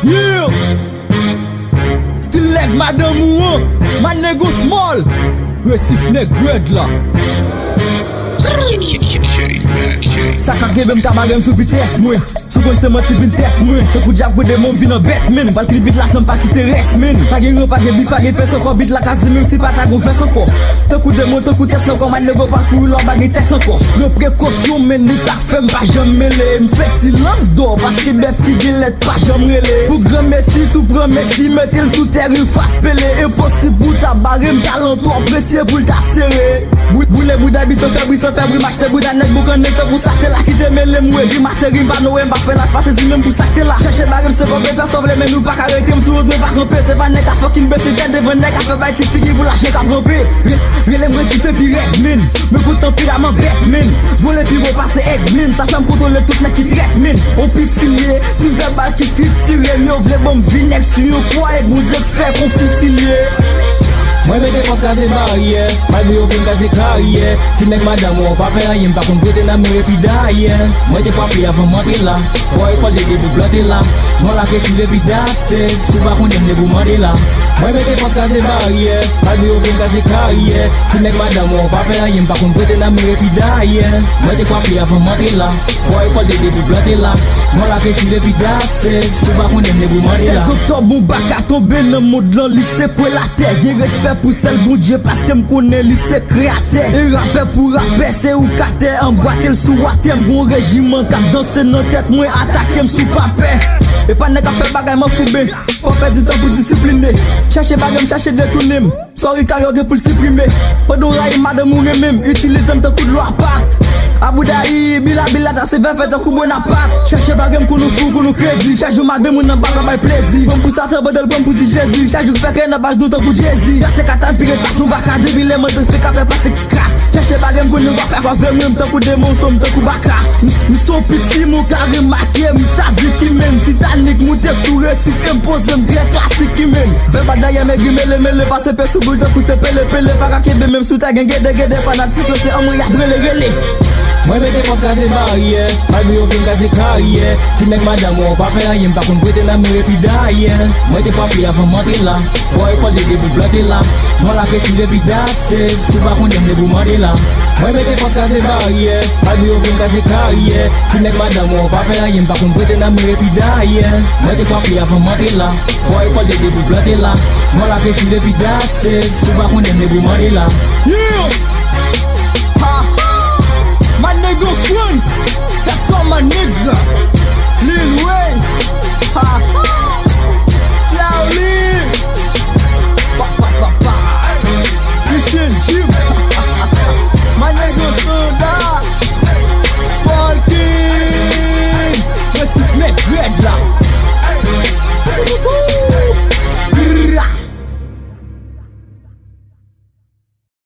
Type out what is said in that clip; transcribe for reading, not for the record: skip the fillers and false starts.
Yeah. Still like Madame Ouan, my nigga small. Resif neg red la. Sa ka gebe mta bagem sou vites mwen. Sou kon se moti vin test mwen. Te kou jak wè de moun vin an bet men. Bal kli bit la san pa ki te res men. Page ron page bif page fes anko. Bit la kasi men si pata gon fes anko. Te kou de moun te kou test anko. Man nego pa kou lor bagi test anko. Yo prekosyon men ni sak fem pa jam mele. Mfe silans do paske bef ki gilet pa jam rele. Pou gran messi sou pran messi. Metel sou terre fas pele. Impossible pou ta barem talent to apresye pou ta serre. Boule bouda bit se febri machete bouda nek boukan nek te pou sakte la. Ki te mele mwe di materim pa noem pa fè la. Pase zi men pou sakte la. Cherche barem se bon fè sovle men nou pa karete msou od men pa kampe. Se va nek a fucking bese ten devon nek a fè bay ti figi pou lache ka prompe. Rele mwe si fè pi red min. Me koutan pi raman bet min. Vole pi ro pase egg min. Sa fèm kontrole tout nek ki trek min. On pit silye. Si mfe bal ki street tire. Yo vle bom vinek su yo kwa e boudjek fè kon fit silye. Moi mette fos kaze barrière, malgré au fin kaze carrière. Si nek madame ou pa pen rien, pa kon prete na mure pi daye. Moi te frappé avant monter là, faut école de début planter là. Small la que suive pi dasse, sou pa kon dem ne vous mande là. Moi mette fos kaze barrière, malgré au fin kaze carrière. Si nek madame ou pa pen rien, pa kon prete na mure pi daye. Moi te frappé avant monter là, faut école de début planter là. Small la que suive pi dasse, sou pa kon dem ne vous mande là. 16 octobre, on bak a tombe nan mod lan lycée pour la terre. Gen respect pour celle bon Dieu parce que m'connaît lycée créateur. Et rappel pour rappel c'est ou kate emboîter le sous water. Bon régiment cap danser dans tête moi attaquer m'sous papé. Et pas nèg a fait bagay m'en foube. Pas perdre du temps pour discipliner. Chercher bagay chercher détourner. Sorry carrière pour supprimer. Pendant raï madame ou même utiliser un coup de loi part. Aboudaï, bila ta se fait un coup Bonaparte. Cherche bagam qu'on nous fou, qu'on nous crazy. Chaque jour madame on n'a pas ça plaisir. Bon pour ça trebedel bon pour di Jésus. Chaque jour fait que n'a base d'autre pour Jésus. Là c'est katan pire pas son baka de bile moi fait capé passer crack. Cherche bagam qu'on nous va faire quoi faire même temps pour démon somme temps pour baka. Nous sommes petits mon carré marqué, nous savons qui même Titanic monter sur récif imposé très classique qui même. Fait badaye mais mele passer pe sous boule pour se pele pas kebe même sous ta genge de fanatique c'est en moi y a relé. Moi mette fos kaze barrière, malgré au fin kaze carrière. Si nek madame ou pa pen rien, pa kon prete na mure pi daye. Moi te frappé avant monter là, faut école de début planter là. Small la que suive pi dasse, sou pa kon dem ne vous mande là. Moi mette fos kaze barrière, malgré au fin kaze carrière. Si nek madame ou pa pen rien, pa kon prete na mure pi daye. Moi te frappé avant monter là, faut école de début planter là. Small la que suive pi dasse, sou pa kon dem ne vous mande là. Yeah. My nigga friends, that's all my nigga.